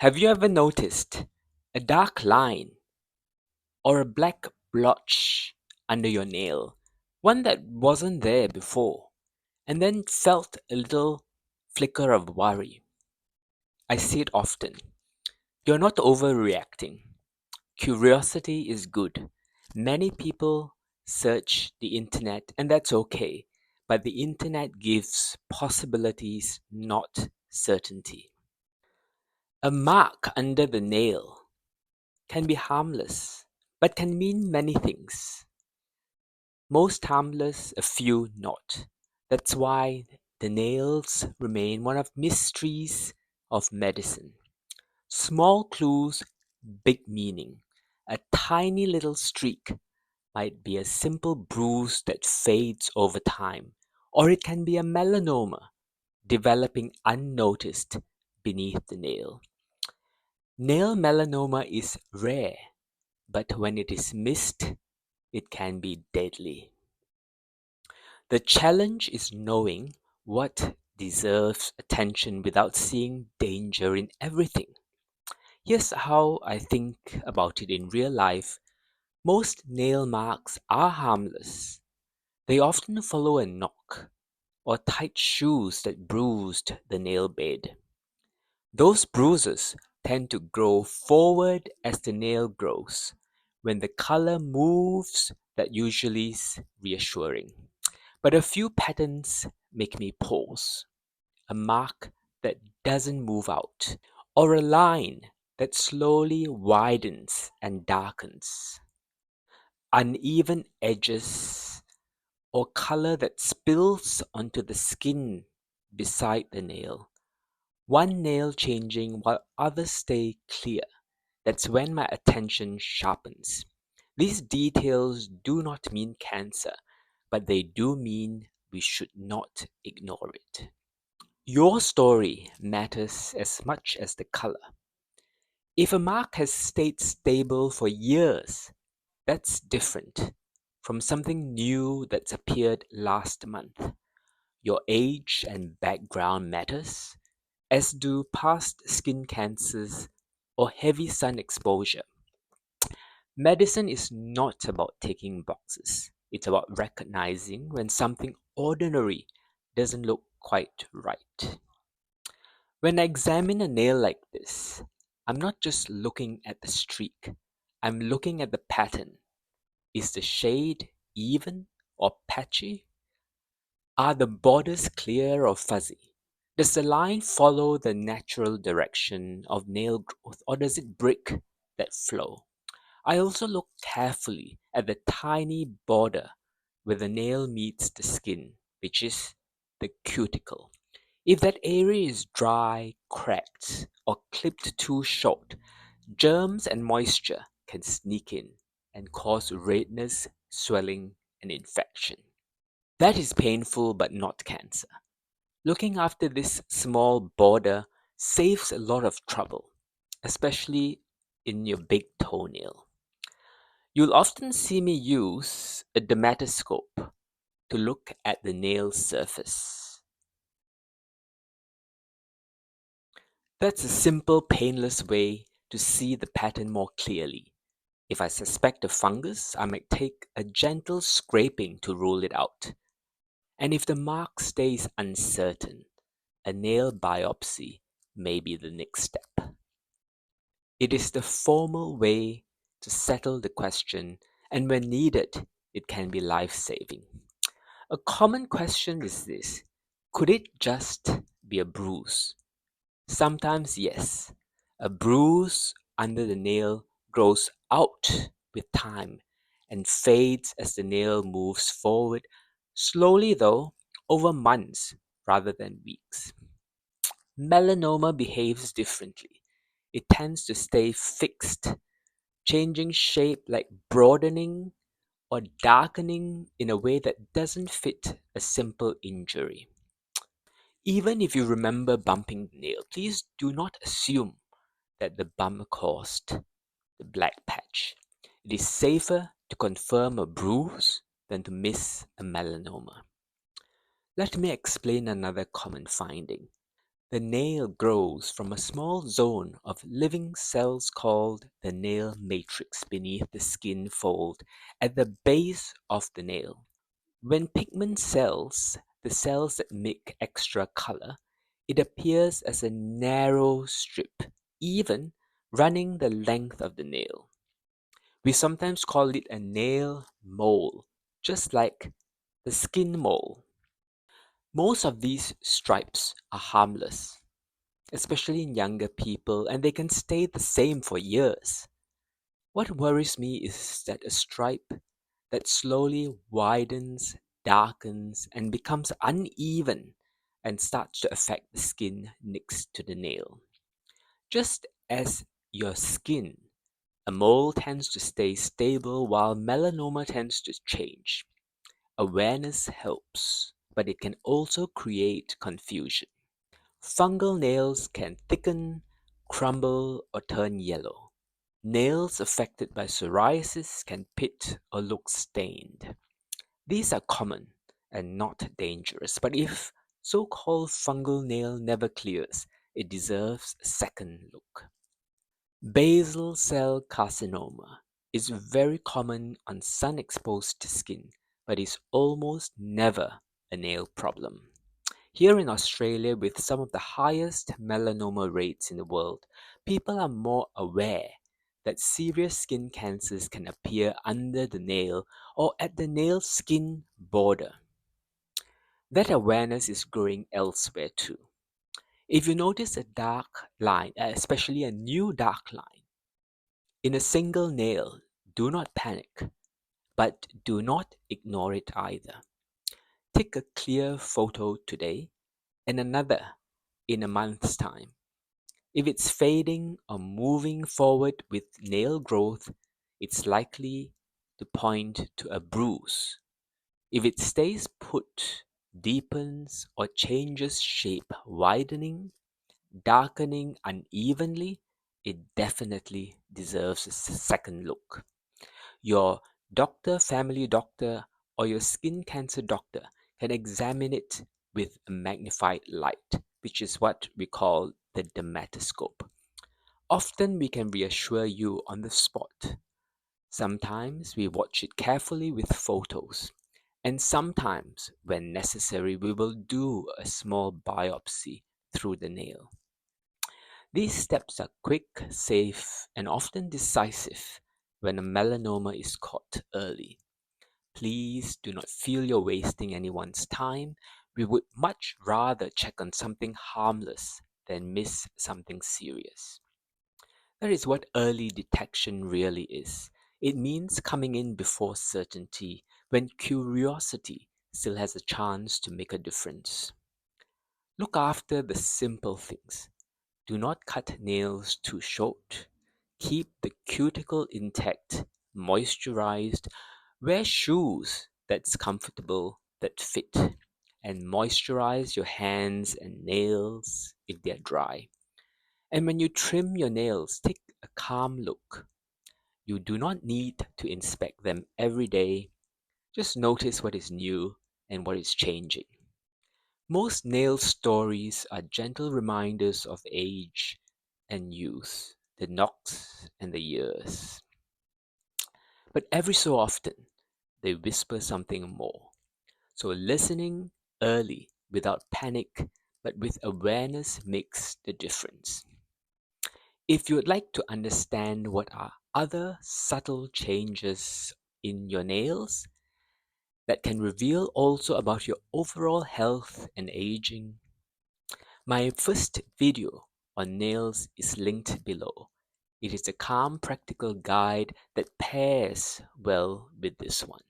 Have you ever noticed a dark line or a black blotch under your nail, one that wasn't there before, and then felt a little flicker of worry? I see it often. You're not overreacting. Curiosity is good. Many people search the internet, and that's okay, but the internet gives possibilities, not certainty. A mark under the nail can be harmless, but can mean many things. Most harmless, a few not. That's why the nails remain one of mysteries of medicine. Small clues, big meaning. A tiny little streak might be a simple bruise that fades over time, or it can be a melanoma developing unnoticed beneath the nail. Nail melanoma is rare, but when it is missed, it can be deadly. The challenge is knowing what deserves attention without seeing danger in everything. Here's how I think about it in real life. Most nail marks are harmless. They often follow a knock or tight shoes that bruised the nail bed. Those bruises tend to grow forward as the nail grows. When the color moves, that usually is reassuring. But a few patterns make me pause. A mark that doesn't move out, or a line that slowly widens and darkens. Uneven edges, or color that spills onto the skin beside the nail. One nail changing while others stay clear. That's when my attention sharpens. These details do not mean cancer, but they do mean we should not ignore it. Your story matters as much as the color. If a mark has stayed stable for years, that's different from something new that's appeared last month. Your age and background matters, as do past skin cancers or heavy sun exposure. Medicine is not about ticking boxes. It's about recognizing when something ordinary doesn't look quite right. When I examine a nail like this, I'm not just looking at the streak, I'm looking at the pattern. Is the shade even or patchy? Are the borders clear or fuzzy? Does the line follow the natural direction of nail growth or does it break that flow? I also look carefully at the tiny border where the nail meets the skin, which is the cuticle. If that area is dry, cracked, or clipped too short, germs and moisture can sneak in and cause redness, swelling, and infection. That is painful but not cancer. Looking after this small border saves a lot of trouble, especially in your big toenail. You'll often see me use a dermatoscope to look at the nail surface. That's a simple, painless way to see the pattern more clearly. If I suspect a fungus, I might take a gentle scraping to rule it out. And if the mark stays uncertain, a nail biopsy may be the next step. It is the formal way to settle the question, and when needed, it can be life saving. A common question is this: could it just be a bruise? Sometimes, yes. A bruise under the nail grows out with time and fades as the nail moves forward, slowly though, over months rather than weeks. Melanoma behaves differently. It tends to stay fixed, changing shape like broadening or darkening in a way that doesn't fit a simple injury. Even if you remember bumping the nail, please do not assume that the bump caused the black patch. It is safer to confirm a bruise than to miss a melanoma. Let me explain another common finding. The nail grows from a small zone of living cells called the nail matrix beneath the skin fold at the base of the nail. When pigment cells, the cells that make extra color, it appears as a narrow strip, even running the length of the nail. We sometimes call it a nail mole, just like the skin mole. Most of these stripes are harmless, especially in younger people, and they can stay the same for years. What worries me is that a stripe that slowly widens, darkens, and becomes uneven and starts to affect the skin next to the nail. Just as your skin, a mole tends to stay stable while melanoma tends to change. Awareness helps, but it can also create confusion. Fungal nails can thicken, crumble, or turn yellow. Nails affected by psoriasis can pit or look stained. These are common and not dangerous, but if so-called fungal nail never clears, it deserves a second look. Basal cell carcinoma is very common on sun-exposed skin, but is almost never a nail problem. Here in Australia, with some of the highest melanoma rates in the world, people are more aware that serious skin cancers can appear under the nail or at the nail skin border. That awareness is growing elsewhere too. If you notice a dark line, especially a new dark line, in a single nail, do not panic, but do not ignore it either. Take a clear photo today and another in a month's time. If it's fading or moving forward with nail growth, it's likely to point to a bruise. If it stays put, deepens, or changes shape, widening, darkening unevenly, it definitely deserves a second look. Your doctor, family doctor, or your skin cancer doctor can examine it with a magnified light, which is what we call the dermatoscope. Often we can reassure you on the spot. Sometimes we watch it carefully with photos. And sometimes, when necessary, we will do a small biopsy through the nail. These steps are quick, safe, and often decisive when a melanoma is caught early. Please do not feel you're wasting anyone's time. We would much rather check on something harmless than miss something serious. That is what early detection really is. It means coming in before certainty, when curiosity still has a chance to make a difference. Look after the simple things. Do not cut nails too short. Keep the cuticle intact, moisturized. Wear shoes that's comfortable, that fit. And moisturize your hands and nails if they're dry. And when you trim your nails, take a calm look. You do not need to inspect them every day. Just notice what is new and what is changing. Most nail stories are gentle reminders of age and youth, the knocks and the years. But every so often, they whisper something more. So listening early without panic but with awareness makes the difference. If you would like to understand what are other subtle changes in your nails that can reveal also about your overall health and aging, my first video on nails is linked below. It is a calm, practical guide that pairs well with this one.